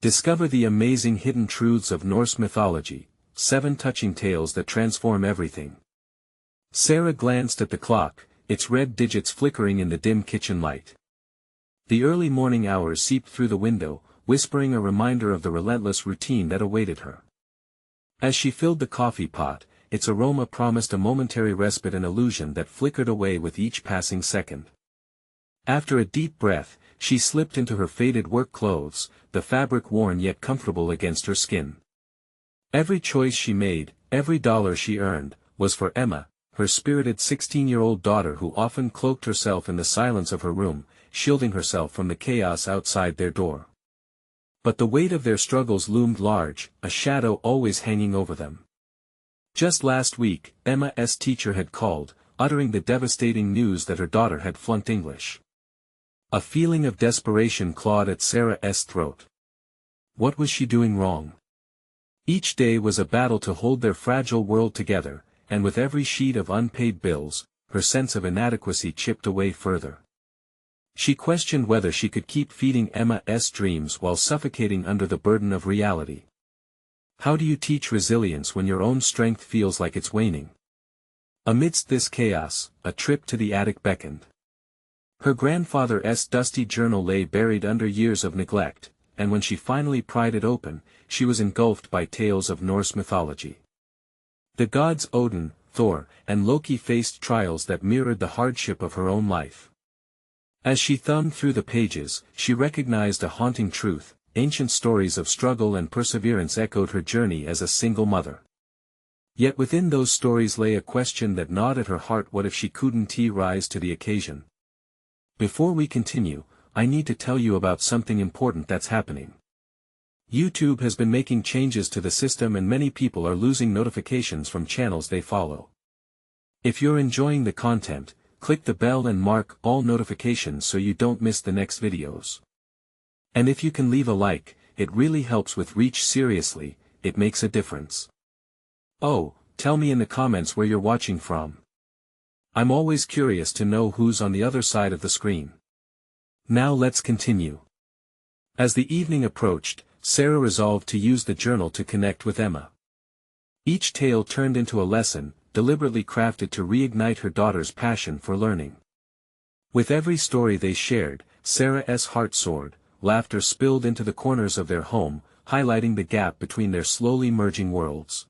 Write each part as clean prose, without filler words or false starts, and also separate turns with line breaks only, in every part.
Discover the amazing hidden truths of Norse mythology, 7 touching tales that transform everything. Sarah glanced at the clock, its red digits flickering in the dim kitchen light. The early morning hours seeped through the window, whispering a reminder of the relentless routine that awaited her. As she filled the coffee pot, its aroma promised a momentary respite, an illusion that flickered away with each passing second. After a deep breath, she slipped into her faded work clothes, the fabric worn yet comfortable against her skin. Every choice she made, every dollar she earned, was for Emma, her spirited 16-year-old daughter who often cloaked herself in the silence of her room, shielding herself from the chaos outside their door. But the weight of their struggles loomed large, a shadow always hanging over them. Just last week, Emma's teacher had called, uttering the devastating news that her daughter had flunked English. A feeling of desperation clawed at Sarah's throat. What was she doing wrong? Each day was a battle to hold their fragile world together, and with every sheet of unpaid bills, her sense of inadequacy chipped away further. She questioned whether she could keep feeding Emma's dreams while suffocating under the burden of reality. How do you teach resilience when your own strength feels like it's waning? Amidst this chaos, a trip to the attic beckoned. Her grandfather's dusty journal lay buried under years of neglect, and when she finally pried it open, she was engulfed by tales of Norse mythology. The gods Odin, Thor, and Loki faced trials that mirrored the hardship of her own life. As she thumbed through the pages, she recognized a haunting truth: ancient stories of struggle and perseverance echoed her journey as a single mother. Yet within those stories lay a question that gnawed at her heart: what if she couldn't rise to the occasion? Before we continue, I need to tell you about something important that's happening. YouTube has been making changes to the system and many people are losing notifications from channels they follow. If you're enjoying the content, click the bell and mark all notifications so you don't miss the next videos. And if you can leave a like, it really helps with reach. Seriously, it makes a difference. Oh, tell me in the comments where you're watching from. I'm always curious to know who's on the other side of the screen. Now let's continue. As the evening approached, Sarah resolved to use the journal to connect with Emma. Each tale turned into a lesson, deliberately crafted to reignite her daughter's passion for learning. With every story they shared, Sarah's heart soared, laughter spilled into the corners of their home, highlighting the gap between their slowly merging worlds.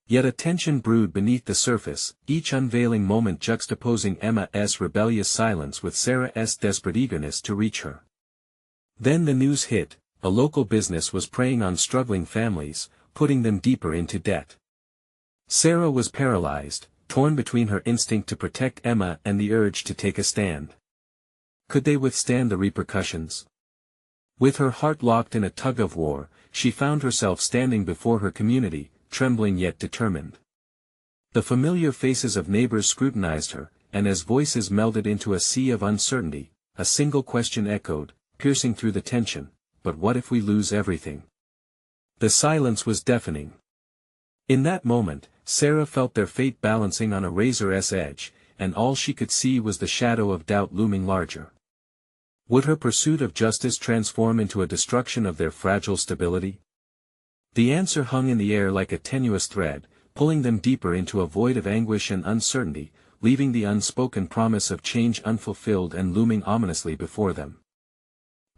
Yet a tension brewed beneath the surface, each unveiling moment juxtaposing Emma's rebellious silence with Sarah's desperate eagerness to reach her. Then the news hit: a local business was preying on struggling families, putting them deeper into debt. Sarah was paralyzed, torn between her instinct to protect Emma and the urge to take a stand. Could they withstand the repercussions? With her heart locked in a tug-of-war, she found herself standing before her community, trembling yet determined. The familiar faces of neighbors scrutinized her, and as voices melded into a sea of uncertainty, a single question echoed, piercing through the tension: but what if we lose everything? The silence was deafening. In that moment, Sarah felt their fate balancing on a razor's edge, and all she could see was the shadow of doubt looming larger. Would her pursuit of justice transform into a destruction of their fragile stability? The answer hung in the air like a tenuous thread, pulling them deeper into a void of anguish and uncertainty, leaving the unspoken promise of change unfulfilled and looming ominously before them.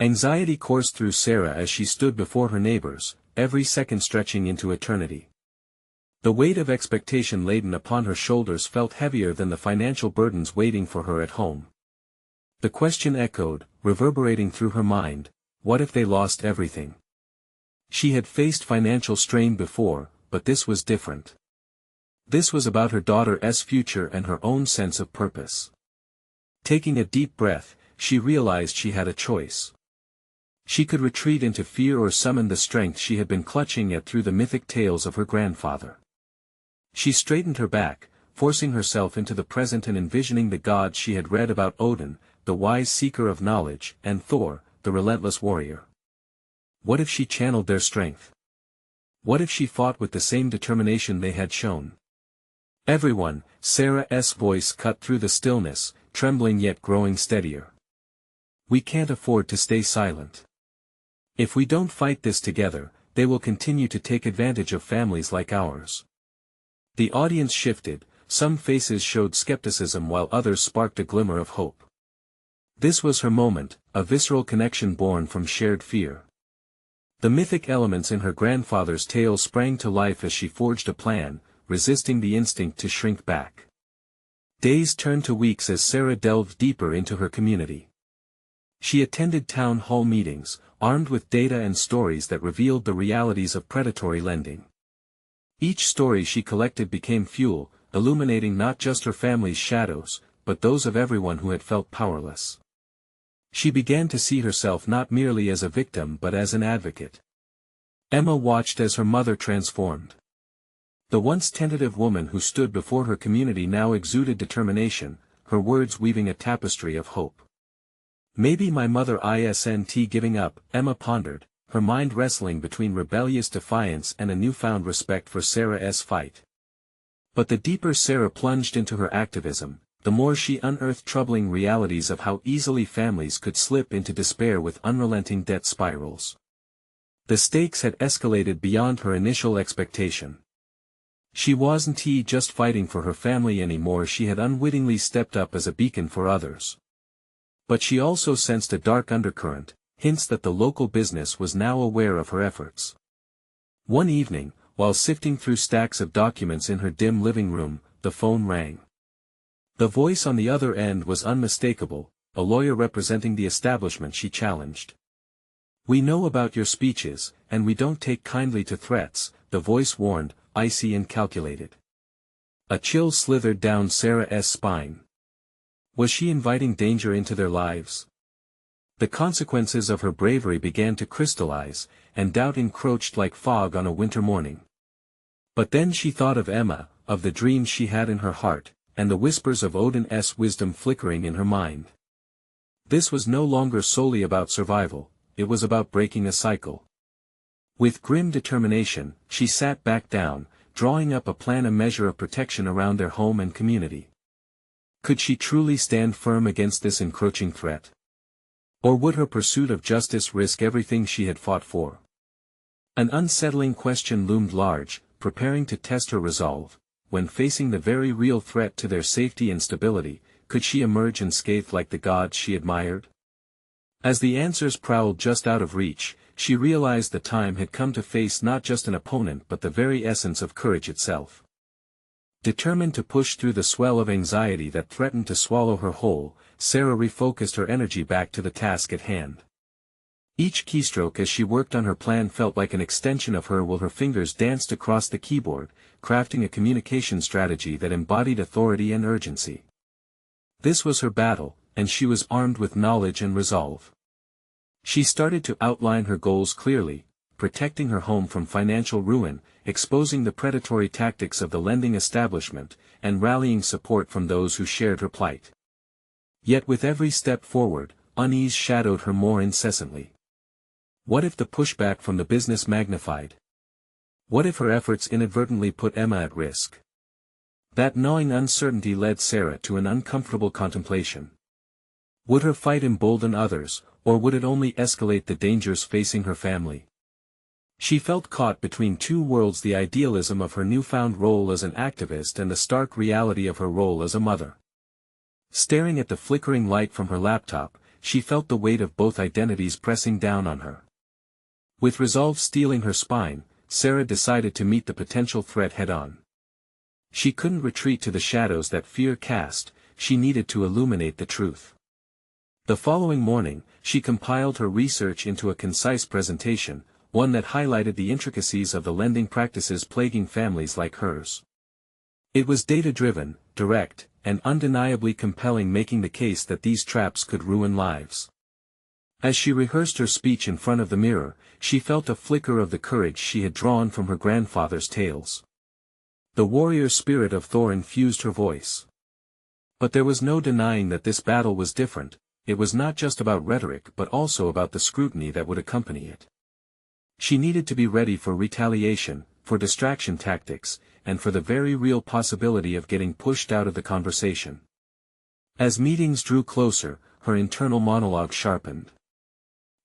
Anxiety coursed through Sarah as she stood before her neighbors, every second stretching into eternity. The weight of expectation laden upon her shoulders felt heavier than the financial burdens waiting for her at home. The question echoed, reverberating through her mind: what if they lost everything? She had faced financial strain before, but this was different. This was about her daughter's future and her own sense of purpose. Taking a deep breath, she realized she had a choice. She could retreat into fear or summon the strength she had been clutching at through the mythic tales of her grandfather. She straightened her back, forcing herself into the present and envisioning the gods she had read about: Odin, the wise seeker of knowledge, and Thor, the relentless warrior. What if she channeled their strength? What if she fought with the same determination they had shown? Everyone, Sarah's voice cut through the stillness, trembling yet growing steadier. We can't afford to stay silent. If we don't fight this together, they will continue to take advantage of families like ours. The audience shifted, some faces showed skepticism while others sparked a glimmer of hope. This was her moment, a visceral connection born from shared fear. The mythic elements in her grandfather's tale sprang to life as she forged a plan, resisting the instinct to shrink back. Days turned to weeks as Sarah delved deeper into her community. She attended town hall meetings, armed with data and stories that revealed the realities of predatory lending. Each story she collected became fuel, illuminating not just her family's shadows, but those of everyone who had felt powerless. She began to see herself not merely as a victim but as an advocate. Emma watched as her mother transformed. The once tentative woman who stood before her community now exuded determination, her words weaving a tapestry of hope. Maybe my mother isn't giving up, Emma pondered, her mind wrestling between rebellious defiance and a newfound respect for Sarah's fight. But the deeper Sarah plunged into her activism, the more she unearthed troubling realities of how easily families could slip into despair with unrelenting debt spirals. The stakes had escalated beyond her initial expectation. She wasn't just fighting for her family anymore, she had unwittingly stepped up as a beacon for others. But she also sensed a dark undercurrent, hints that the local business was now aware of her efforts. One evening, while sifting through stacks of documents in her dim living room, the phone rang. The voice on the other end was unmistakable, a lawyer representing the establishment she challenged. "We know about your speeches, and we don't take kindly to threats," the voice warned, icy and calculated. A chill slithered down Sarah's spine. Was she inviting danger into their lives? The consequences of her bravery began to crystallize, and doubt encroached like fog on a winter morning. But then she thought of Emma, of the dreams she had in her heart, and the whispers of Odin's wisdom flickering in her mind. This was no longer solely about survival, it was about breaking a cycle. With grim determination, she sat back down, drawing up a plan, a measure of protection around their home and community. Could she truly stand firm against this encroaching threat? Or would her pursuit of justice risk everything she had fought for? An unsettling question loomed large, preparing to test her resolve. When facing the very real threat to their safety and stability, could she emerge unscathed like the gods she admired? As the answers prowled just out of reach, she realized the time had come to face not just an opponent but the very essence of courage itself. Determined to push through the swell of anxiety that threatened to swallow her whole, Sarah refocused her energy back to the task at hand. Each keystroke as she worked on her plan felt like an extension of her while her fingers danced across the keyboard, crafting a communication strategy that embodied authority and urgency. This was her battle, and she was armed with knowledge and resolve. She started to outline her goals clearly, protecting her home from financial ruin, exposing the predatory tactics of the lending establishment, and rallying support from those who shared her plight. Yet with every step forward, unease shadowed her more incessantly. What if the pushback from the business magnified? What if her efforts inadvertently put Emma at risk? That gnawing uncertainty led Sarah to an uncomfortable contemplation. Would her fight embolden others, or would it only escalate the dangers facing her family? She felt caught between two worlds, the idealism of her newfound role as an activist and the stark reality of her role as a mother. Staring at the flickering light from her laptop, she felt the weight of both identities pressing down on her. With resolve steeling her spine, Sarah decided to meet the potential threat head-on. She couldn't retreat to the shadows that fear cast, she needed to illuminate the truth. The following morning, she compiled her research into a concise presentation, one that highlighted the intricacies of the lending practices plaguing families like hers. It was data-driven, direct, and undeniably compelling, making the case that these traps could ruin lives. As she rehearsed her speech in front of the mirror, she felt a flicker of the courage she had drawn from her grandfather's tales. The warrior spirit of Thor infused her voice. But there was no denying that this battle was different. It was not just about rhetoric but also about the scrutiny that would accompany it. She needed to be ready for retaliation, for distraction tactics, and for the very real possibility of getting pushed out of the conversation. As meetings drew closer, her internal monologue sharpened.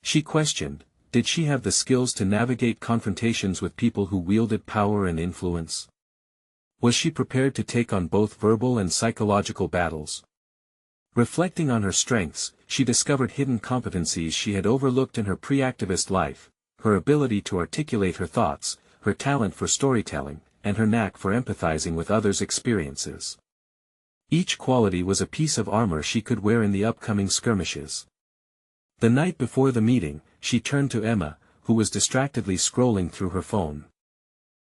She questioned, Did she have the skills to navigate confrontations with people who wielded power and influence? Was she prepared to take on both verbal and psychological battles? Reflecting on her strengths, she discovered hidden competencies she had overlooked in her pre-activist life: her ability to articulate her thoughts, her talent for storytelling, and her knack for empathizing with others' experiences. Each quality was a piece of armor she could wear in the upcoming skirmishes. The night before the meeting, she turned to Emma, who was distractedly scrolling through her phone.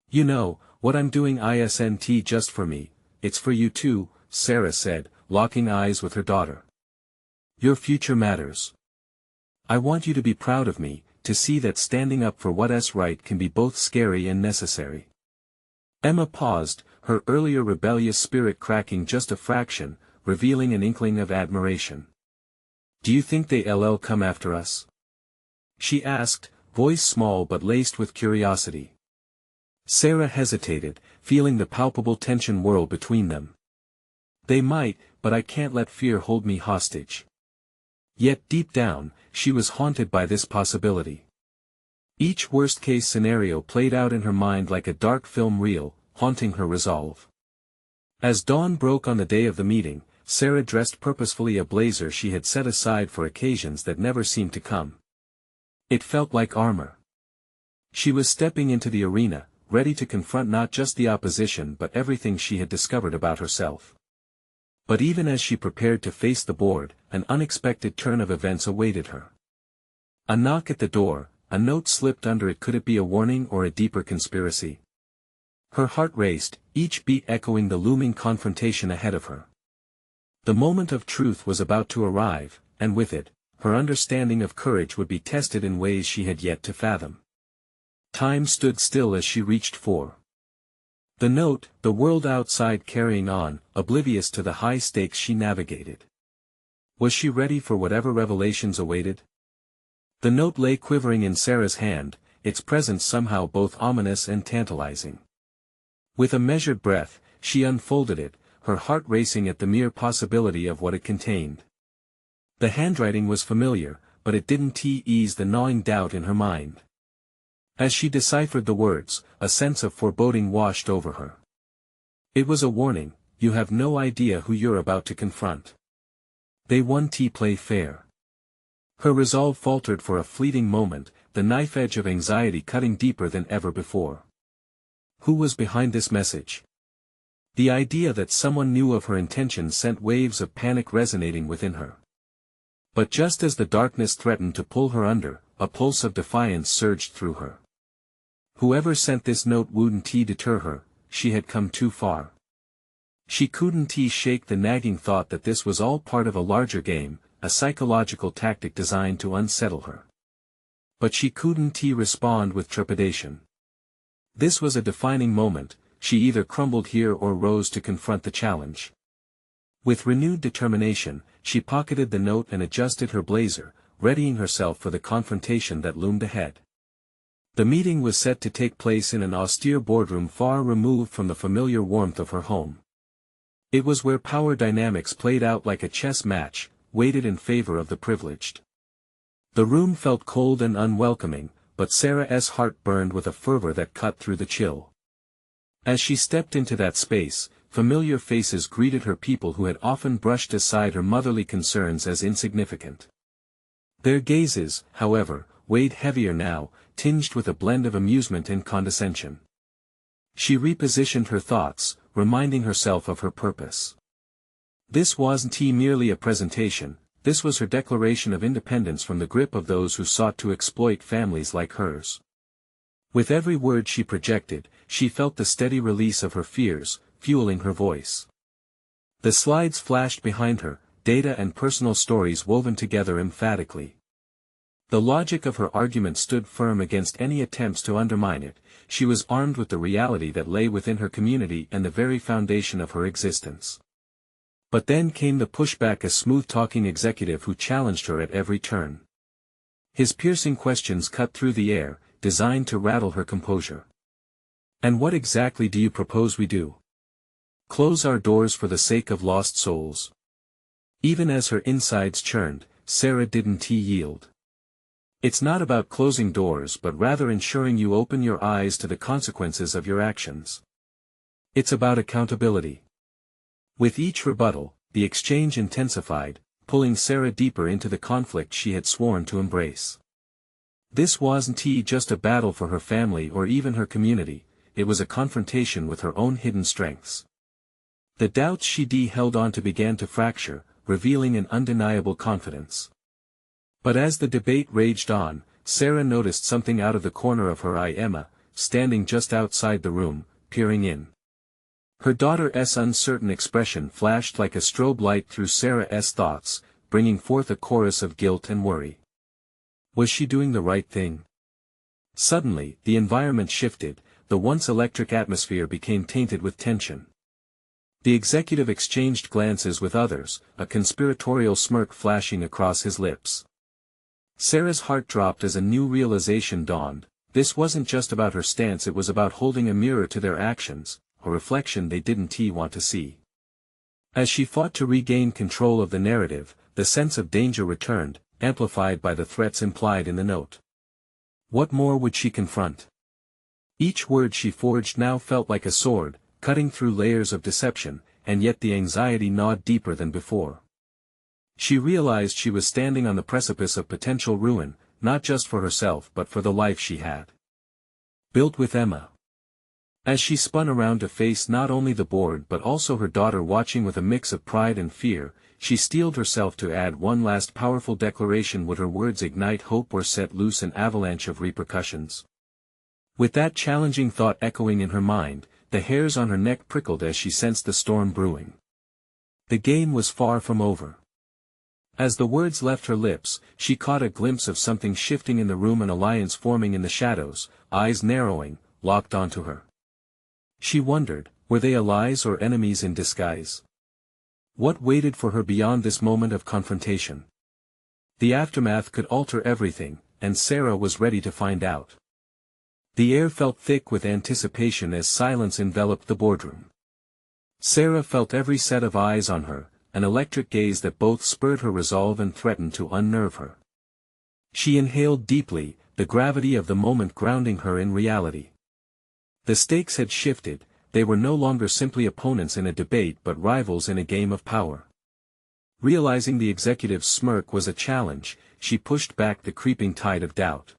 "You know, what I'm doing isn't just for me, it's for you too," Sarah said, locking eyes with her daughter. "Your future matters. I want you to be proud of me, to see that standing up for what's right can be both scary and necessary." Emma paused, her earlier rebellious spirit cracking just a fraction, revealing an inkling of admiration. "Do you think they'll come after us?" she asked, voice small but laced with curiosity. Sarah hesitated, feeling the palpable tension whirl between them. "They might, but I can't let fear hold me hostage." Yet deep down, she was haunted by this possibility. Each worst-case scenario played out in her mind like a dark film reel, haunting her resolve. As dawn broke on the day of the meeting, Sarah dressed purposefully, a blazer she had set aside for occasions that never seemed to come. It felt like armor. She was stepping into the arena, ready to confront not just the opposition but everything she had discovered about herself. But even as she prepared to face the board, an unexpected turn of events awaited her. A knock at the door, a note slipped under it. Could it be a warning or a deeper conspiracy? Her heart raced, each beat echoing the looming confrontation ahead of her. The moment of truth was about to arrive, and with it, her understanding of courage would be tested in ways she had yet to fathom. Time stood still as she reached for the note, the world outside carrying on, oblivious to the high stakes she navigated. Was she ready for whatever revelations awaited? The note lay quivering in Sarah's hand, its presence somehow both ominous and tantalizing. With a measured breath, she unfolded it, her heart racing at the mere possibility of what it contained. The handwriting was familiar, but it didn't ease the gnawing doubt in her mind. As she deciphered the words, a sense of foreboding washed over her. It was a warning: you have no idea who you're about to confront. They won't play fair. Her resolve faltered for a fleeting moment, the knife edge of anxiety cutting deeper than ever before. Who was behind this message? The idea that someone knew of her intentions sent waves of panic resonating within her. But just as the darkness threatened to pull her under, a pulse of defiance surged through her. Whoever sent this note wouldn't deter her, she had come too far. She couldn't shake the nagging thought that this was all part of a larger game, a psychological tactic designed to unsettle her. But she couldn't respond with trepidation. This was a defining moment: she either crumbled here or rose to confront the challenge. With renewed determination, she pocketed the note and adjusted her blazer, readying herself for the confrontation that loomed ahead. The meeting was set to take place in an austere boardroom far removed from the familiar warmth of her home. It was where power dynamics played out like a chess match, weighted in favor of the privileged. The room felt cold and unwelcoming, but Sarah's heart burned with a fervor that cut through the chill. As she stepped into that space, familiar faces greeted her, people who had often brushed aside her motherly concerns as insignificant. Their gazes, however, weighed heavier now, tinged with a blend of amusement and condescension. She repositioned her thoughts, reminding herself of her purpose. This wasn't merely a presentation, this was her declaration of independence from the grip of those who sought to exploit families like hers. With every word she projected, she felt the steady release of her fears, fueling her voice. The slides flashed behind her, data and personal stories woven together emphatically. The logic of her argument stood firm against any attempts to undermine it. She was armed with the reality that lay within her community and the very foundation of her existence. But then came the pushback: a smooth-talking executive who challenged her at every turn. His piercing questions cut through the air, designed to rattle her composure. "And what exactly do you propose we do? Close our doors for the sake of lost souls?" Even as her insides churned, Sarah didn't yield. It's not about closing doors but rather ensuring you open your eyes to the consequences of your actions. It's about accountability. With each rebuttal, the exchange intensified, pulling Sarah deeper into the conflict she had sworn to embrace. This wasn't just a battle for her family or even her community, it was a confrontation with her own hidden strengths. The doubts she held on to began to fracture, revealing an undeniable confidence. But as the debate raged on, Sarah noticed something out of the corner of her eye: Emma, standing just outside the room, peering in. Her daughter's uncertain expression flashed like a strobe light through Sarah's thoughts, bringing forth a chorus of guilt and worry. Was she doing the right thing? Suddenly, the environment shifted, the once electric atmosphere became tainted with tension. The executive exchanged glances with others, a conspiratorial smirk flashing across his lips. Sarah's heart dropped as a new realization dawned: this wasn't just about her stance, it was about holding a mirror to their actions, a reflection they didn't want to see. As she fought to regain control of the narrative, the sense of danger returned, amplified by the threats implied in the note. What more would she confront? Each word she forged now felt like a sword, cutting through layers of deception, and yet the anxiety gnawed deeper than before. She realized she was standing on the precipice of potential ruin, not just for herself but for the life she had built with Emma. As she spun around to face not only the board but also her daughter watching with a mix of pride and fear, she steeled herself to add one last powerful declaration. Would her words ignite hope or set loose an avalanche of repercussions? With that challenging thought echoing in her mind, the hairs on her neck prickled as she sensed the storm brewing. The game was far from over. As the words left her lips, she caught a glimpse of something shifting in the room, an alliance forming in the shadows, eyes narrowing, locked onto her. She wondered, were they allies or enemies in disguise? What waited for her beyond this moment of confrontation? The aftermath could alter everything, and Sarah was ready to find out. The air felt thick with anticipation as silence enveloped the boardroom. Sarah felt every set of eyes on her, an electric gaze that both spurred her resolve and threatened to unnerve her. She inhaled deeply, the gravity of the moment grounding her in reality. The stakes had shifted, they were no longer simply opponents in a debate but rivals in a game of power. Realizing the executive's smirk was a challenge, she pushed back the creeping tide of doubt.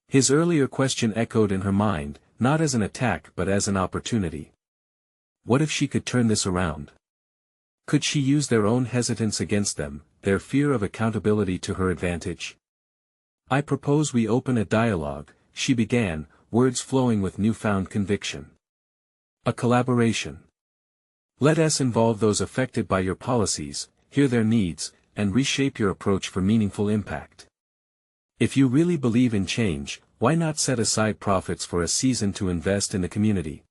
His earlier question echoed in her mind, not as an attack but as an opportunity. What if she could turn this around? Could she use their own hesitance against them, their fear of accountability to her advantage? I propose we open a dialogue, she began, words flowing with newfound conviction. A collaboration. Let us involve those affected by your policies, hear their needs, and reshape your approach for meaningful impact. If you really believe in change, why not set aside profits for a season to invest in the community?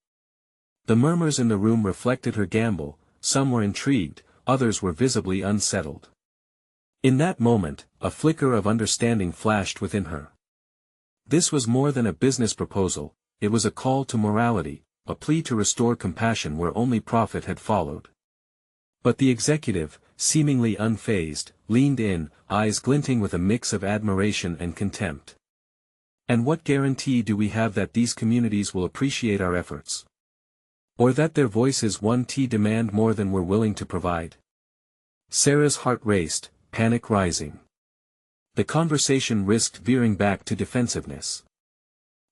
The murmurs in the room reflected her gamble. Some were intrigued, others were visibly unsettled. In that moment, a flicker of understanding flashed within her. This was more than a business proposal, it was a call to morality, a plea to restore compassion where only profit had followed. But the executive, seemingly unfazed, leaned in, eyes glinting with a mix of admiration and contempt. And what guarantee do we have that these communities will appreciate our efforts? Or that their voices won't demand more than we're willing to provide? Sarah's heart raced, panic rising. The conversation risked veering back to defensiveness.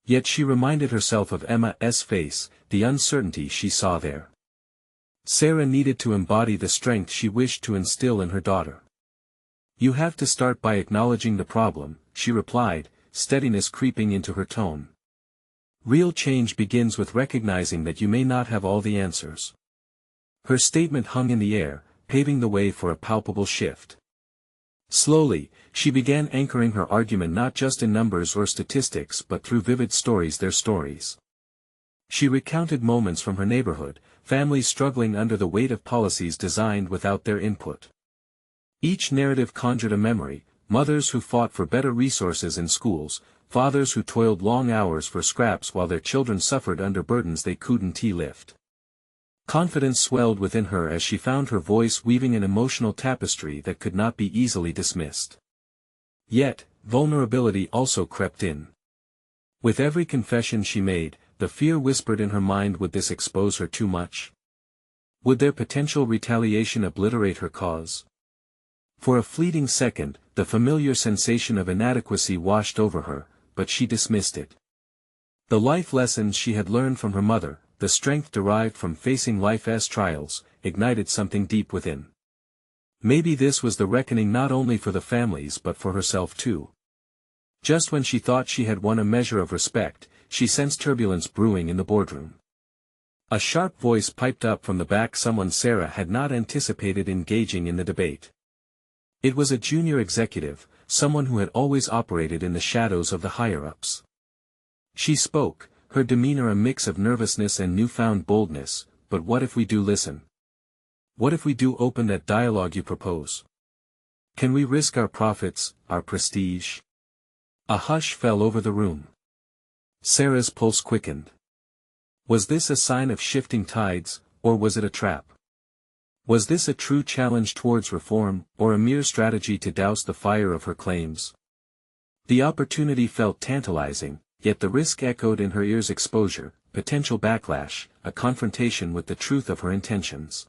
Yet she reminded herself of Emma's face, the uncertainty she saw there. Sarah needed to embody the strength she wished to instill in her daughter. You have to start by acknowledging the problem, she replied, steadiness creeping into her tone. Real change begins with recognizing that you may not have all the answers. Her statement hung in the air, paving the way for a palpable shift. Slowly, she began anchoring her argument not just in numbers or statistics but through vivid stories, their stories. She recounted moments from her neighborhood, families struggling under the weight of policies designed without their input. Each narrative conjured a memory: mothers who fought for better resources in schools, fathers who toiled long hours for scraps while their children suffered under burdens they couldn't lift. Confidence swelled within her as she found her voice weaving an emotional tapestry that could not be easily dismissed. Yet, vulnerability also crept in. With every confession she made, the fear whispered in her mind: would this expose her too much? Would their potential retaliation obliterate her cause? For a fleeting second, the familiar sensation of inadequacy washed over her, but she dismissed it. The life lessons she had learned from her mother, the strength derived from facing life's trials, ignited something deep within. Maybe this was the reckoning not only for the families but for herself too. Just when she thought she had won a measure of respect, she sensed turbulence brewing in the boardroom. A sharp voice piped up from the back, someone Sarah had not anticipated engaging in the debate. It was a junior executive, someone who had always operated in the shadows of the higher-ups. She spoke, her demeanor a mix of nervousness and newfound boldness. But what if we do listen? What if we do open that dialogue you propose? Can we risk our profits, our prestige? A hush fell over the room. Sarah's pulse quickened. Was this a sign of shifting tides, or was it a trap? Was this a true challenge towards reform, or a mere strategy to douse the fire of her claims? The opportunity felt tantalizing, yet the risk echoed in her ears: exposure, potential backlash, a confrontation with the truth of her intentions.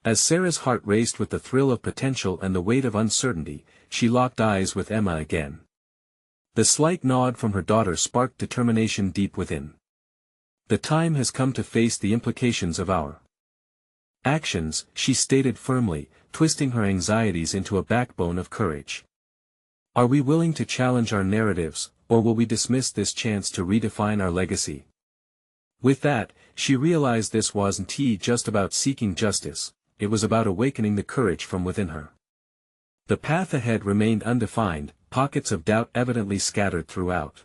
As Sarah's heart raced with the thrill of potential and the weight of uncertainty, she locked eyes with Emma again. The slight nod from her daughter sparked determination deep within. The time has come to face the implications of our actions, she stated firmly, twisting her anxieties into a backbone of courage. Are we willing to challenge our narratives, or will we dismiss this chance to redefine our legacy? With that, she realized this wasn't just about seeking justice, it was about awakening the courage from within her. The path ahead remained undefined, pockets of doubt evidently scattered throughout.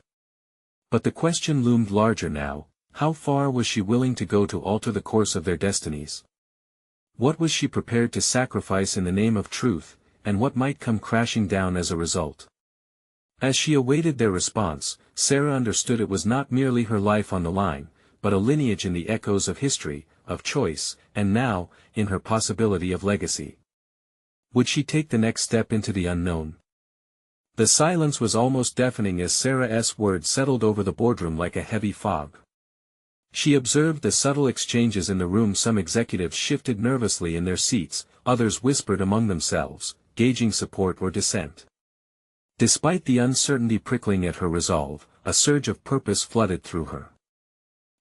But the question loomed larger now: how far was she willing to go to alter the course of their destinies? What was she prepared to sacrifice in the name of truth, and what might come crashing down as a result? As she awaited their response, Sarah understood it was not merely her life on the line, but a lineage in the echoes of history, of choice, and now, in her possibility of legacy. Would she take the next step into the unknown? The silence was almost deafening as Sarah's words settled over the boardroom like a heavy fog. She observed the subtle exchanges in the room. Some executives shifted nervously in their seats, others whispered among themselves, gauging support or dissent. Despite the uncertainty prickling at her resolve, a surge of purpose flooded through her.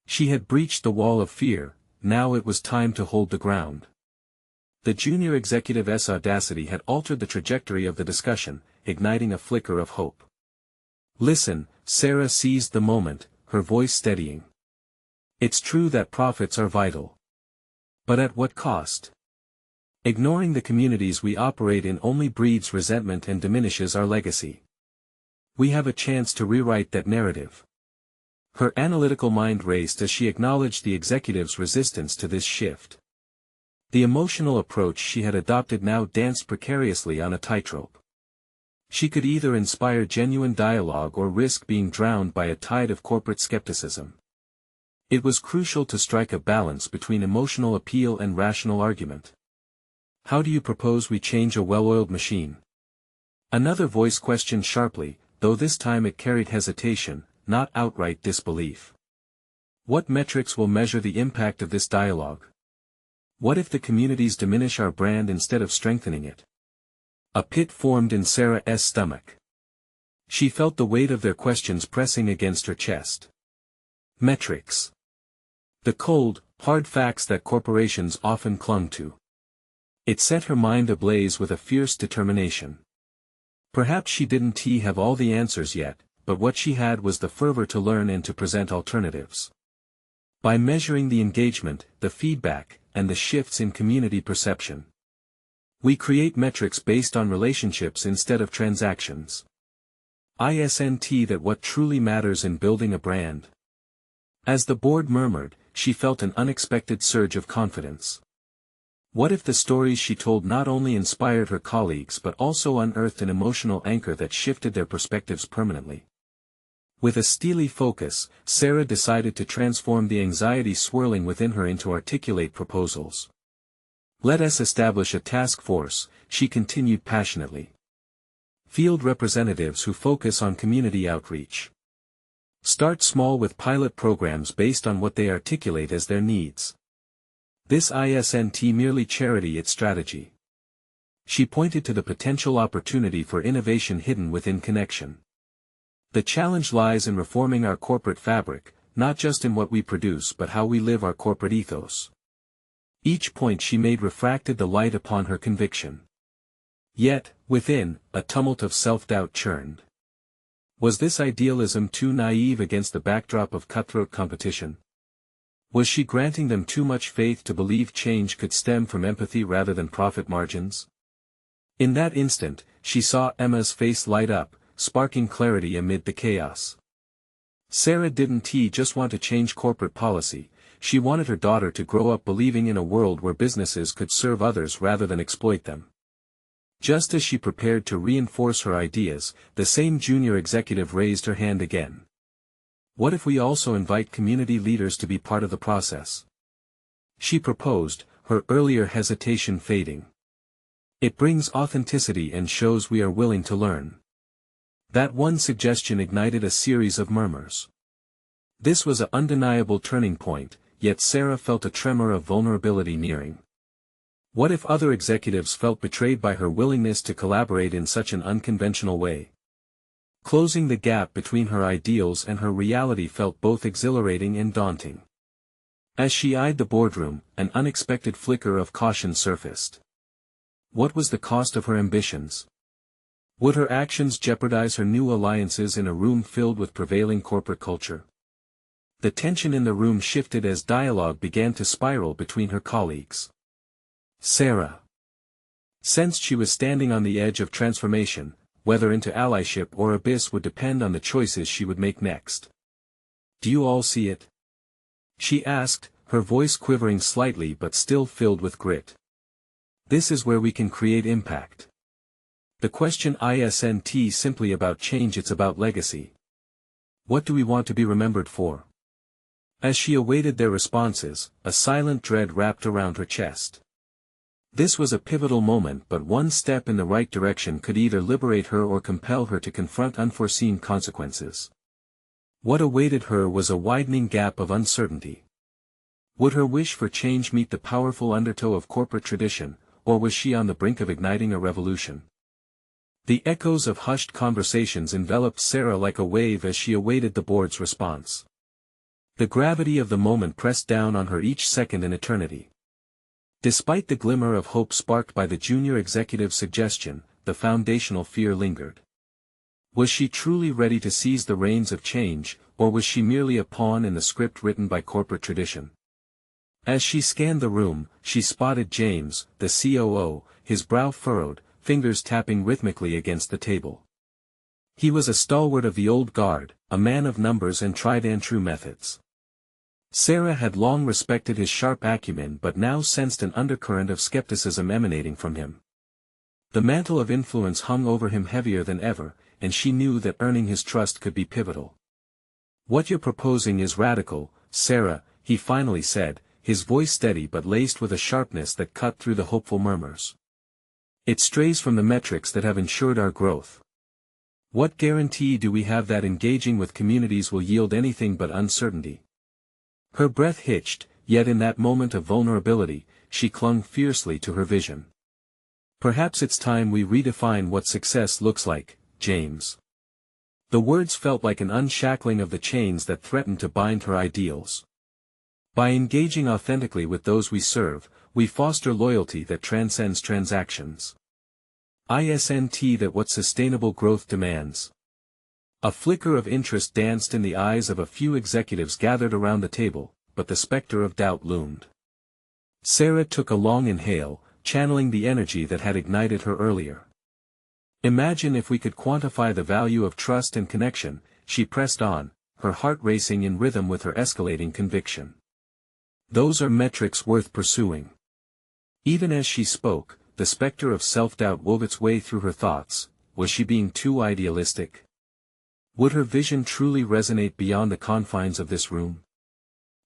She had breached the wall of fear, now it was time to hold the ground. The junior executive's audacity had altered the trajectory of the discussion, igniting a flicker of hope. Listen, Sarah seized the moment, her voice steadying. It's true that profits are vital. But at what cost? Ignoring the communities we operate in only breeds resentment and diminishes our legacy. We have a chance to rewrite that narrative. Her analytical mind raced as she acknowledged the executive's resistance to this shift. The emotional approach she had adopted now danced precariously on a tightrope. She could either inspire genuine dialogue or risk being drowned by a tide of corporate skepticism. It was crucial to strike a balance between emotional appeal and rational argument. How do you propose we change a well-oiled machine? Another voice questioned sharply, though this time it carried hesitation, not outright disbelief. What metrics will measure the impact of this dialogue? What if the communities diminish our brand instead of strengthening it? A pit formed in Sarah's stomach. She felt the weight of their questions pressing against her chest. Metrics. The cold, hard facts that corporations often clung to. It set her mind ablaze with a fierce determination. Perhaps she didn't have all the answers yet, but what she had was the fervor to learn and to present alternatives. By measuring the engagement, the feedback, and the shifts in community perception, we create metrics based on relationships instead of transactions. Isn't that what truly matters in building a brand? As the board murmured, she felt an unexpected surge of confidence. What if the stories she told not only inspired her colleagues but also unearthed an emotional anchor that shifted their perspectives permanently? With a steely focus, Sarah decided to transform the anxiety swirling within her into articulate proposals. Let us establish a task force, she continued passionately. Field representatives who focus on community outreach. Start small with pilot programs based on what they articulate as their needs. This isn't merely charity, it's strategy. She pointed to the potential opportunity for innovation hidden within connection. The challenge lies in reforming our corporate fabric, not just in what we produce but how we live our corporate ethos. Each point she made refracted the light upon her conviction. Yet, within, a tumult of self-doubt churned. Was this idealism too naive against the backdrop of cutthroat competition? Was she granting them too much faith to believe change could stem from empathy rather than profit margins? In that instant, she saw Emma's face light up, sparking clarity amid the chaos. Sarah didn't just want to change corporate policy, she wanted her daughter to grow up believing in a world where businesses could serve others rather than exploit them. Just as she prepared to reinforce her ideas, the same junior executive raised her hand again. What if we also invite community leaders to be part of the process? She proposed, her earlier hesitation fading. It brings authenticity and shows we are willing to learn. That one suggestion ignited a series of murmurs. This was an undeniable turning point, yet Sarah felt a tremor of vulnerability nearing. What if other executives felt betrayed by her willingness to collaborate in such an unconventional way? Closing the gap between her ideals and her reality felt both exhilarating and daunting. As she eyed the boardroom, an unexpected flicker of caution surfaced. What was the cost of her ambitions? Would her actions jeopardize her new alliances in a room filled with prevailing corporate culture? The tension in the room shifted as dialogue began to spiral between her colleagues. Sarah sensed she was standing on the edge of transformation, whether into allyship or abyss would depend on the choices she would make next. "Do you all see it?" she asked, her voice quivering slightly but still filled with grit. "This is where we can create impact. The question isn't simply about change, it's about legacy. What do we want to be remembered for?" As she awaited their responses, a silent dread wrapped around her chest. This was a pivotal moment, but one step in the right direction could either liberate her or compel her to confront unforeseen consequences. What awaited her was a widening gap of uncertainty. Would her wish for change meet the powerful undertow of corporate tradition, or was she on the brink of igniting a revolution? The echoes of hushed conversations enveloped Sarah like a wave as she awaited the board's response. The gravity of the moment pressed down on her each second an eternity. Despite the glimmer of hope sparked by the junior executive's suggestion, the foundational fear lingered. Was she truly ready to seize the reins of change, or was she merely a pawn in the script written by corporate tradition? As she scanned the room, she spotted James, the COO, his brow furrowed, fingers tapping rhythmically against the table. He was a stalwart of the old guard, a man of numbers and tried-and-true methods. Sarah had long respected his sharp acumen but now sensed an undercurrent of skepticism emanating from him. The mantle of influence hung over him heavier than ever, and she knew that earning his trust could be pivotal. "What you're proposing is radical, Sarah," he finally said, his voice steady but laced with a sharpness that cut through the hopeful murmurs. "It strays from the metrics that have ensured our growth. What guarantee do we have that engaging with communities will yield anything but uncertainty?" Her breath hitched, yet in that moment of vulnerability, she clung fiercely to her vision. "Perhaps it's time we redefine what success looks like, James." The words felt like an unshackling of the chains that threatened to bind her ideals. By engaging authentically with those we serve, we foster loyalty that transcends transactions. Isn't that what sustainable growth demands? A flicker of interest danced in the eyes of a few executives gathered around the table, but the specter of doubt loomed. Sarah took a long inhale, channeling the energy that had ignited her earlier. "Imagine if we could quantify the value of trust and connection," she pressed on, her heart racing in rhythm with her escalating conviction. "Those are metrics worth pursuing." Even as she spoke, the specter of self-doubt wove its way through her thoughts. Was she being too idealistic? Would her vision truly resonate beyond the confines of this room?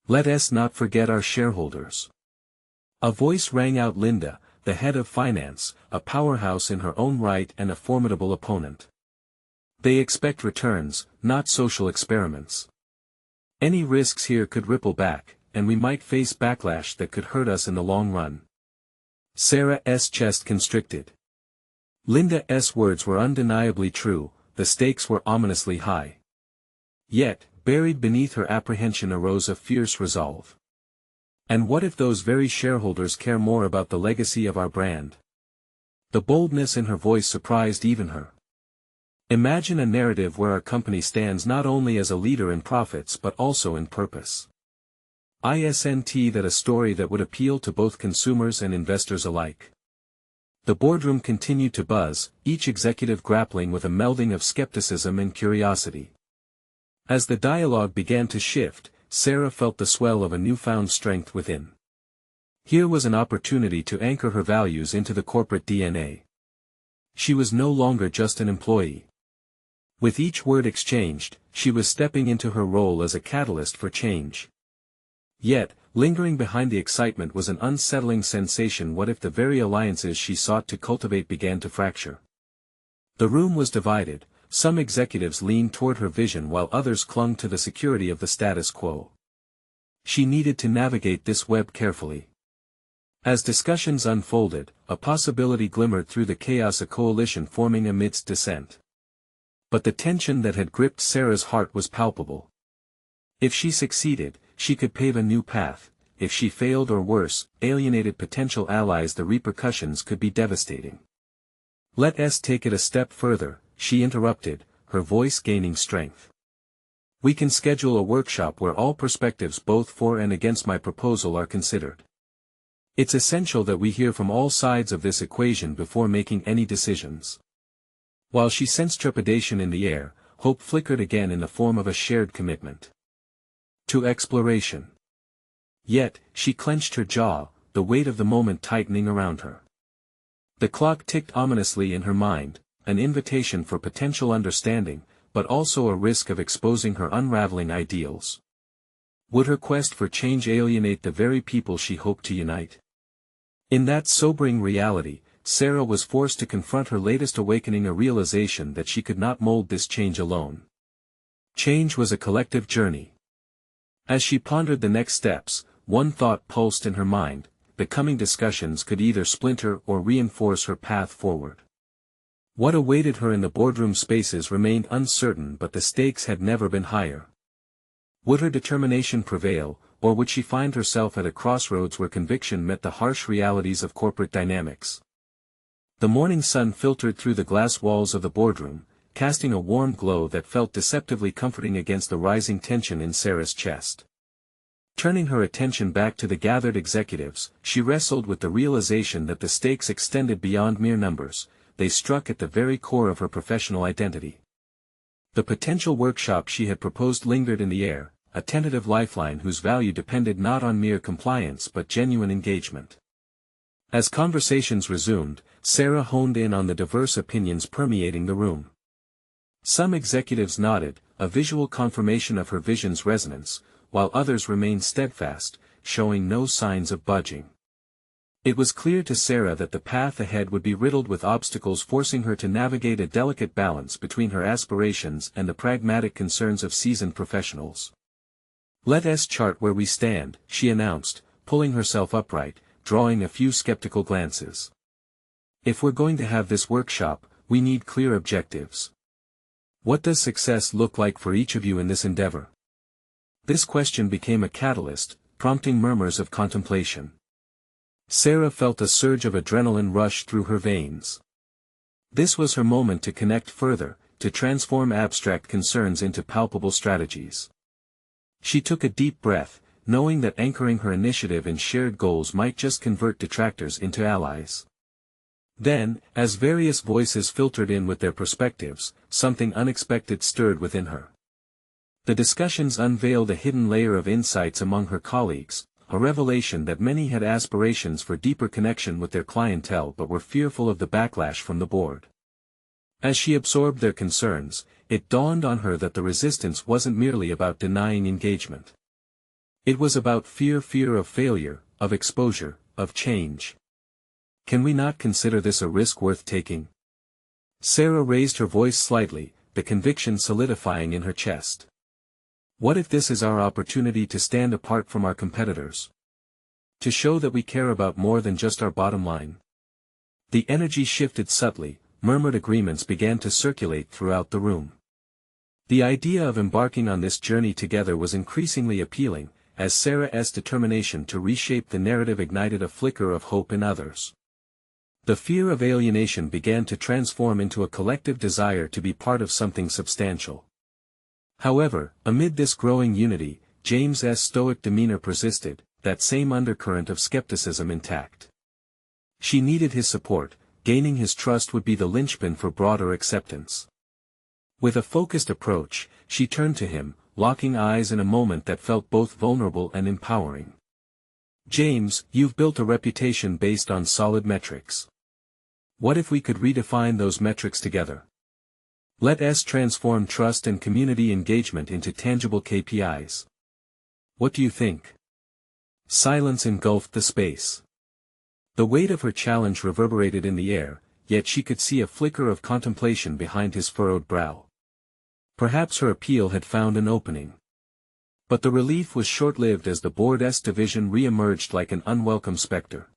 "Let us not forget our shareholders." A voice rang out, "Linda, the head of finance, a powerhouse in her own right and a formidable opponent. They expect returns, not social experiments. Any risks here could ripple back, and we might face backlash that could hurt us in the long run. Sarah's chest constricted. Linda's words were undeniably true, the stakes were ominously high. Yet, buried beneath her apprehension arose a fierce resolve. And what if those very shareholders care more about the legacy of our brand? The boldness in her voice surprised even her. Imagine a narrative where our company stands not only as a leader in profits but also in purpose. Isn't that a story that would appeal to both consumers and investors alike? The boardroom continued to buzz, each executive grappling with a melding of skepticism and curiosity. As the dialogue began to shift, Sarah felt the swell of a newfound strength within. Here was an opportunity to anchor her values into the corporate DNA. She was no longer just an employee. With each word exchanged, she was stepping into her role as a catalyst for change. Yet, lingering behind the excitement was an unsettling sensation. What if the very alliances she sought to cultivate began to fracture? The room was divided. Some executives leaned toward her vision while others clung to the security of the status quo. She needed to navigate this web carefully. As discussions unfolded, a possibility glimmered through the chaos, a coalition forming amidst dissent. But the tension that had gripped Sarah's heart was palpable. If she succeeded, she could pave a new path. If she failed or worse, alienated potential allies, the repercussions could be devastating. Let's take it a step further, she interrupted, her voice gaining strength. We can schedule a workshop where all perspectives both for and against my proposal are considered. It's essential that we hear from all sides of this equation before making any decisions. While she sensed trepidation in the air, hope flickered again in the form of a shared commitment to exploration. Yet, she clenched her jaw, the weight of the moment tightening around her. The clock ticked ominously in her mind, an invitation for potential understanding, but also a risk of exposing her unraveling ideals. Would her quest for change alienate the very people she hoped to unite? In that sobering reality, Sarah was forced to confront her latest awakening, a realization that she could not mold this change alone. Change was a collective journey. As she pondered the next steps, one thought pulsed in her mind: the coming discussions could either splinter or reinforce her path forward. What awaited her in the boardroom spaces remained uncertain, but the stakes had never been higher. Would her determination prevail, or would she find herself at a crossroads where conviction met the harsh realities of corporate dynamics? The morning sun filtered through the glass walls of the boardroom, casting a warm glow that felt deceptively comforting against the rising tension in Sarah's chest. Turning her attention back to the gathered executives, she wrestled with the realization that the stakes extended beyond mere numbers. They struck at the very core of her professional identity. The potential workshop she had proposed lingered in the air, a tentative lifeline whose value depended not on mere compliance but genuine engagement. As conversations resumed, Sarah honed in on the diverse opinions permeating the room. Some executives nodded, a visual confirmation of her vision's resonance, while others remained steadfast, showing no signs of budging. It was clear to Sarah that the path ahead would be riddled with obstacles, forcing her to navigate a delicate balance between her aspirations and the pragmatic concerns of seasoned professionals. Let's chart where we stand, she announced, pulling herself upright, drawing a few skeptical glances. If we're going to have this workshop, we need clear objectives. What does success look like for each of you in this endeavor? This question became a catalyst, prompting murmurs of contemplation. Sarah felt a surge of adrenaline rush through her veins. This was her moment to connect further, to transform abstract concerns into palpable strategies. She took a deep breath, knowing that anchoring her initiative in shared goals might just convert detractors into allies. Then, as various voices filtered in with their perspectives, something unexpected stirred within her. The discussions unveiled a hidden layer of insights among her colleagues, a revelation that many had aspirations for deeper connection with their clientele but were fearful of the backlash from the board. As she absorbed their concerns, it dawned on her that the resistance wasn't merely about denying engagement. It was about fear of failure, of exposure, of change. Can we not consider this a risk worth taking? Sarah raised her voice slightly, the conviction solidifying in her chest. What if this is our opportunity to stand apart from our competitors? To show that we care about more than just our bottom line? The energy shifted subtly, murmured agreements began to circulate throughout the room. The idea of embarking on this journey together was increasingly appealing, as Sarah's determination to reshape the narrative ignited a flicker of hope in others. The fear of alienation began to transform into a collective desire to be part of something substantial. However, amid this growing unity, James's stoic demeanor persisted, that same undercurrent of skepticism intact. She needed his support, gaining his trust would be the linchpin for broader acceptance. With a focused approach, she turned to him, locking eyes in a moment that felt both vulnerable and empowering. James, you've built a reputation based on solid metrics. What if we could redefine those metrics together? Let us transform trust and community engagement into tangible KPIs. What do you think? Silence engulfed the space. The weight of her challenge reverberated in the air, yet she could see a flicker of contemplation behind his furrowed brow. Perhaps her appeal had found an opening. But the relief was short-lived as the board's division re-emerged like an unwelcome specter.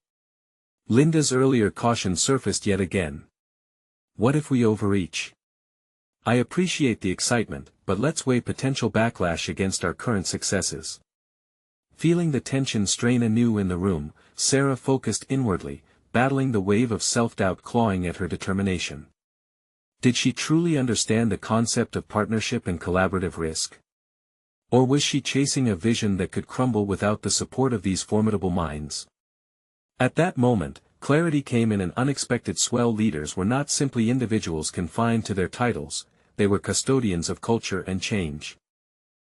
Linda's earlier caution surfaced yet again. What if we overreach? I appreciate the excitement, but let's weigh potential backlash against our current successes. Feeling the tension strain anew in the room, Sarah focused inwardly, battling the wave of self-doubt clawing at her determination. Did she truly understand the concept of partnership and collaborative risk? Or was she chasing a vision that could crumble without the support of these formidable minds? At that moment, clarity came in an unexpected swell. Leaders were not simply individuals confined to their titles, they were custodians of culture and change.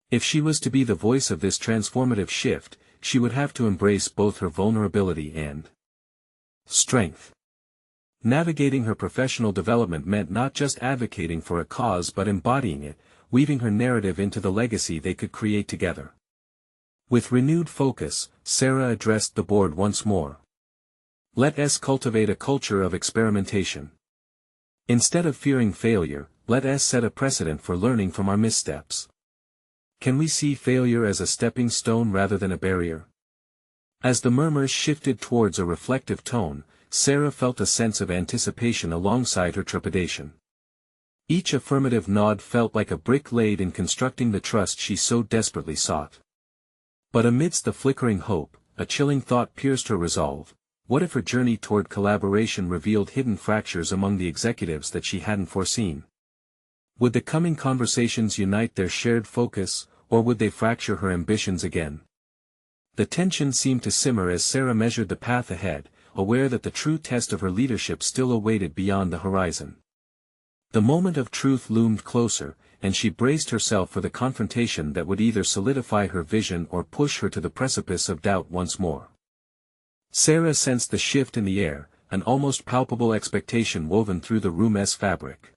If she was to be the voice of this transformative shift, she would have to embrace both her vulnerability and strength. Navigating her professional development meant not just advocating for a cause but embodying it, weaving her narrative into the legacy they could create together. With renewed focus, Sarah addressed the board once more. Let us cultivate a culture of experimentation. Instead of fearing failure, let us set a precedent for learning from our missteps. Can we see failure as a stepping stone rather than a barrier? As the murmurs shifted towards a reflective tone, Sarah felt a sense of anticipation alongside her trepidation. Each affirmative nod felt like a brick laid in constructing the trust she so desperately sought. But amidst the flickering hope, a chilling thought pierced her resolve. What if her journey toward collaboration revealed hidden fractures among the executives that she hadn't foreseen? Would the coming conversations unite their shared focus, or would they fracture her ambitions again? The tension seemed to simmer as Sarah measured the path ahead, aware that the true test of her leadership still awaited beyond the horizon. The moment of truth loomed closer, and she braced herself for the confrontation that would either solidify her vision or push her to the precipice of doubt once more. Sarah sensed the shift in the air, an almost palpable expectation woven through the room's fabric.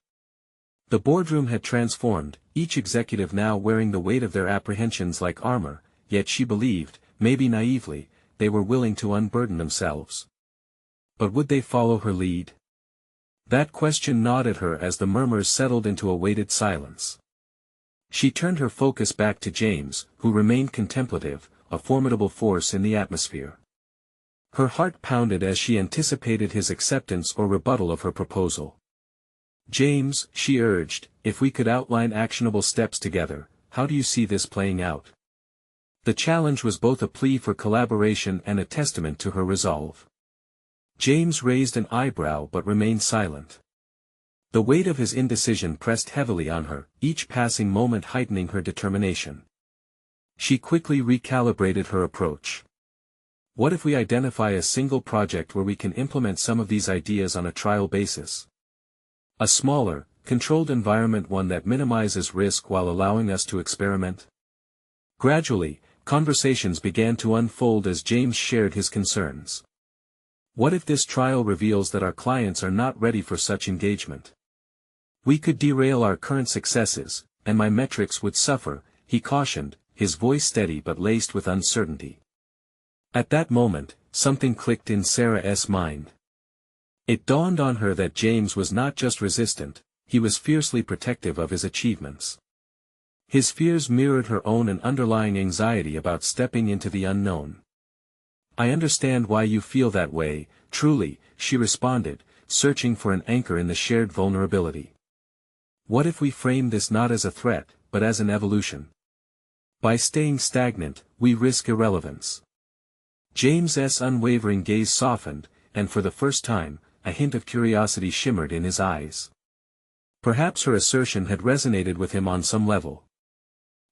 The boardroom had transformed, each executive now wearing the weight of their apprehensions like armor, yet she believed, maybe naively, they were willing to unburden themselves. But would they follow her lead? That question gnawed at her as the murmurs settled into a weighted silence. She turned her focus back to James, who remained contemplative, a formidable force in the atmosphere. Her heart pounded as she anticipated his acceptance or rebuttal of her proposal. James, she urged, if we could outline actionable steps together, how do you see this playing out? The challenge was both a plea for collaboration and a testament to her resolve. James raised an eyebrow but remained silent. The weight of his indecision pressed heavily on her, each passing moment heightening her determination. She quickly recalibrated her approach. What if we identify a single project where we can implement some of these ideas on a trial basis? A smaller, controlled environment, one that minimizes risk while allowing us to experiment? Gradually, conversations began to unfold as James shared his concerns. What if this trial reveals that our clients are not ready for such engagement? We could derail our current successes, and my metrics would suffer, he cautioned, his voice steady but laced with uncertainty. At that moment, something clicked in Sarah's mind. It dawned on her that James was not just resistant, he was fiercely protective of his achievements. His fears mirrored her own and underlying anxiety about stepping into the unknown. "I understand why you feel that way, truly," she responded, searching for an anchor in the shared vulnerability. "What if we frame this not as a threat, but as an evolution? By staying stagnant, we risk irrelevance." James's unwavering gaze softened, and for the first time, a hint of curiosity shimmered in his eyes. Perhaps her assertion had resonated with him on some level.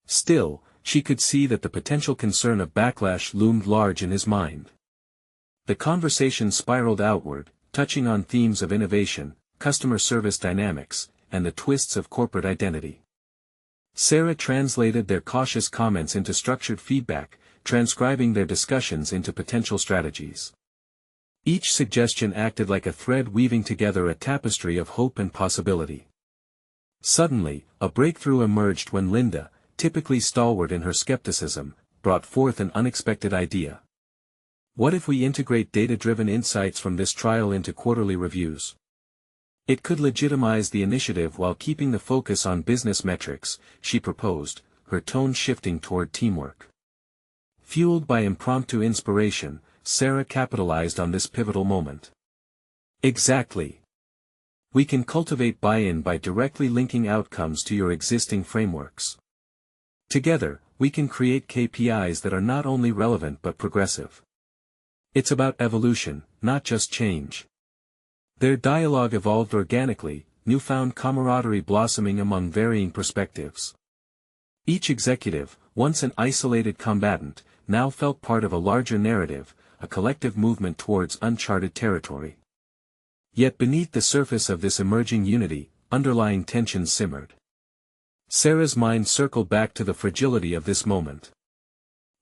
Still, she could see that the potential concern of backlash loomed large in his mind. The conversation spiraled outward, touching on themes of innovation, customer service dynamics, and the twists of corporate identity. Sarah translated their cautious comments into structured feedback, transcribing their discussions into potential strategies. Each suggestion acted like a thread weaving together a tapestry of hope and possibility. Suddenly, a breakthrough emerged when Linda, typically stalwart in her skepticism, brought forth an unexpected idea. "What if we integrate data-driven insights from this trial into quarterly reviews? It could legitimize the initiative while keeping the focus on business metrics," she proposed, her tone shifting toward teamwork. Fueled by impromptu inspiration, Sarah capitalized on this pivotal moment. "Exactly. We can cultivate buy-in by directly linking outcomes to your existing frameworks. Together, we can create KPIs that are not only relevant but progressive. It's about evolution, not just change." Their dialogue evolved organically, newfound camaraderie blossoming among varying perspectives. Each executive, once an isolated combatant, now felt part of a larger narrative, a collective movement towards uncharted territory. Yet beneath the surface of this emerging unity, underlying tensions simmered. Sarah's mind circled back to the fragility of this moment.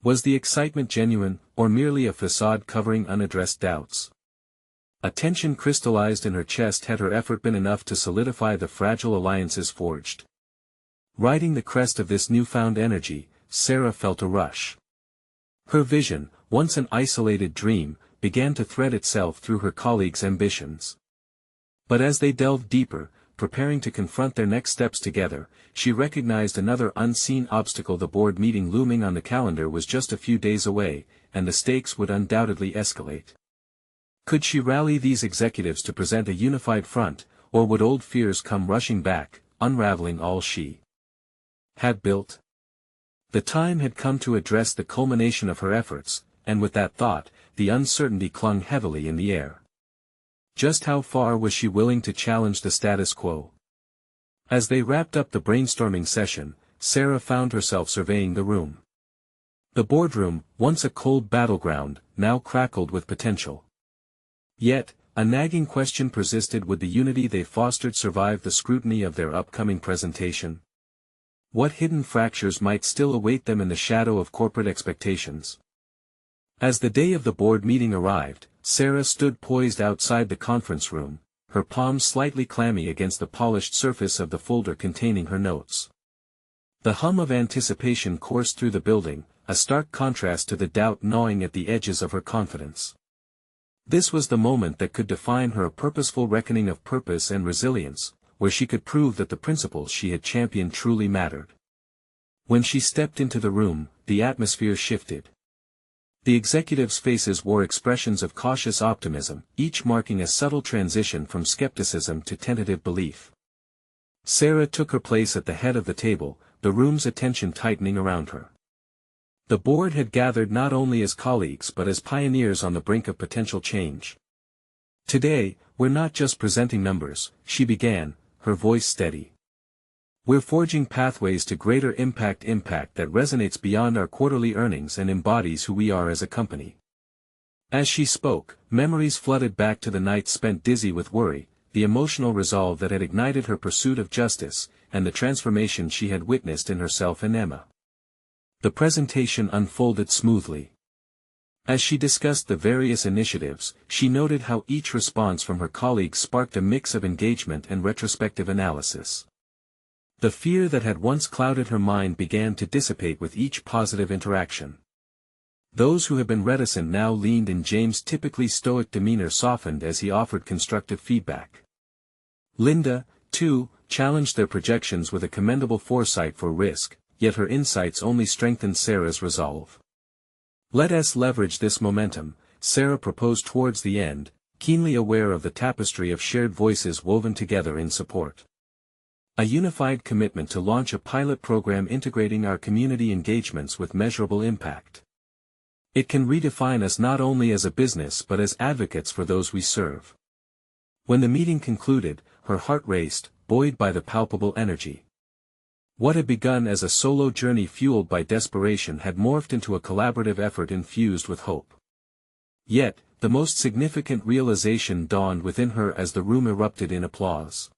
Was the excitement genuine, or merely a facade covering unaddressed doubts? A tension crystallized in her chest had her effort been enough to solidify the fragile alliances forged. Riding the crest of this newfound energy, Sarah felt a rush. Her vision, once an isolated dream, began to thread itself through her colleagues' ambitions. But as they delved deeper, preparing to confront their next steps together, she recognized another unseen obstacle. The board meeting looming on the calendar was just a few days away, and the stakes would undoubtedly escalate. Could she rally these executives to present a unified front, or would old fears come rushing back, unraveling all she had built? The time had come to address the culmination of her efforts, and with that thought, the uncertainty clung heavily in the air. Just how far was she willing to challenge the status quo? As they wrapped up the brainstorming session, Sarah found herself surveying the room. The boardroom, once a cold battleground, now crackled with potential. Yet, a nagging question persisted: would the unity they fostered survive the scrutiny of their upcoming presentation? What hidden fractures might still await them in the shadow of corporate expectations? As the day of the board meeting arrived, Sarah stood poised outside the conference room, her palms slightly clammy against the polished surface of the folder containing her notes. The hum of anticipation coursed through the building, a stark contrast to the doubt gnawing at the edges of her confidence. This was the moment that could define her, a purposeful reckoning of purpose and resilience, where she could prove that the principles she had championed truly mattered. When she stepped into the room, the atmosphere shifted. The executives' faces wore expressions of cautious optimism, each marking a subtle transition from skepticism to tentative belief. Sarah took her place at the head of the table, the room's attention tightening around her. The board had gathered not only as colleagues but as pioneers on the brink of potential change. "Today, we're not just presenting numbers," she began, her voice steady. "We're forging pathways to greater impact that resonates beyond our quarterly earnings and embodies who we are as a company." As she spoke, memories flooded back to the nights spent dizzy with worry, the emotional resolve that had ignited her pursuit of justice, and the transformation she had witnessed in herself and Emma. The presentation unfolded smoothly. As she discussed the various initiatives, she noted how each response from her colleagues sparked a mix of engagement and retrospective analysis. The fear that had once clouded her mind began to dissipate with each positive interaction. Those who had been reticent now leaned in. James' typically stoic demeanor softened as he offered constructive feedback. Linda, too, challenged their projections with a commendable foresight for risk, yet her insights only strengthened Sarah's resolve. "Let us leverage this momentum," Sarah proposed towards the end, keenly aware of the tapestry of shared voices woven together in support. "A unified commitment to launch a pilot program integrating our community engagements with measurable impact. It can redefine us not only as a business but as advocates for those we serve." When the meeting concluded, her heart raced, buoyed by the palpable energy. What had begun as a solo journey fueled by desperation had morphed into a collaborative effort infused with hope. Yet, the most significant realization dawned within her as the room erupted in applause.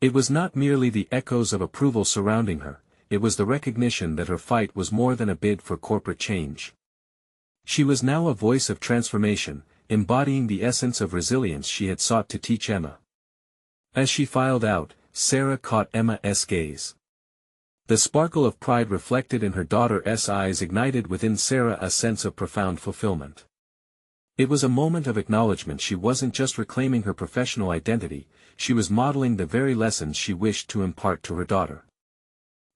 It was not merely the echoes of approval surrounding her, it was the recognition that her fight was more than a bid for corporate change. She was now a voice of transformation, embodying the essence of resilience she had sought to teach Emma. As she filed out, Sarah caught Emma's gaze. The sparkle of pride reflected in her daughter's eyes ignited within Sarah a sense of profound fulfillment. It was a moment of acknowledgement. She wasn't just reclaiming her professional identity, she was modeling the very lessons she wished to impart to her daughter.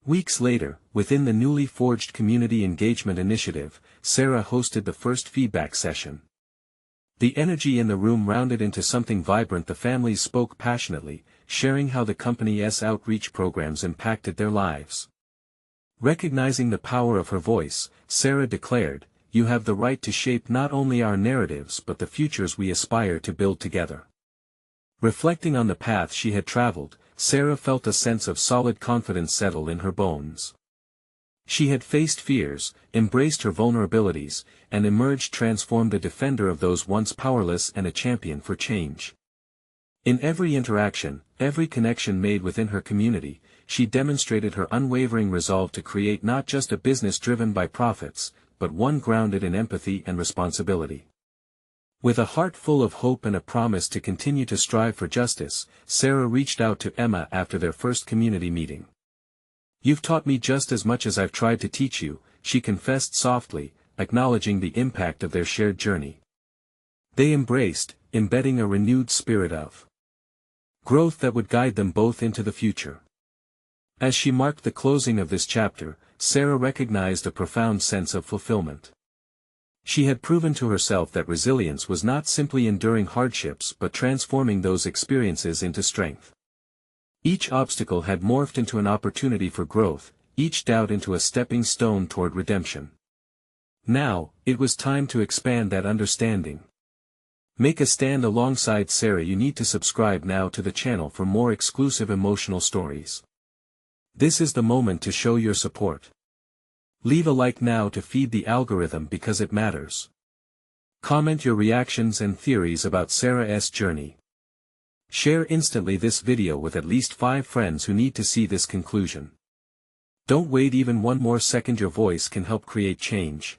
Weeks later, within the newly forged Community Engagement Initiative, Sarah hosted the first feedback session. The energy in the room rounded into something vibrant. The families spoke passionately, sharing how the company's outreach programs impacted their lives. Recognizing the power of her voice, Sarah declared, "You have the right to shape not only our narratives but the futures we aspire to build together." Reflecting on the path she had traveled, Sarah felt a sense of solid confidence settle in her bones. She had faced fears, embraced her vulnerabilities, and emerged transformed, a defender of those once powerless and a champion for change. In every interaction, every connection made within her community, she demonstrated her unwavering resolve to create not just a business driven by profits, but one grounded in empathy and responsibility. With a heart full of hope and a promise to continue to strive for justice, Sarah reached out to Emma after their first community meeting. "You've taught me just as much as I've tried to teach you," she confessed softly, acknowledging the impact of their shared journey. They embraced, embedding a renewed spirit of growth that would guide them both into the future. As she marked the closing of this chapter, Sarah recognized a profound sense of fulfillment. She had proven to herself that resilience was not simply enduring hardships but transforming those experiences into strength. Each obstacle had morphed into an opportunity for growth, each doubt into a stepping stone toward redemption. Now, it was time to expand that understanding. Make a stand alongside Sarah. You need to subscribe now to the channel for more exclusive emotional stories. This is the moment to show your support. Leave a like now to feed the algorithm because it matters. Comment your reactions and theories about Sarah's journey. Share instantly this video with at least 5 friends who need to see this conclusion. Don't wait even one more second. Your voice can help create change.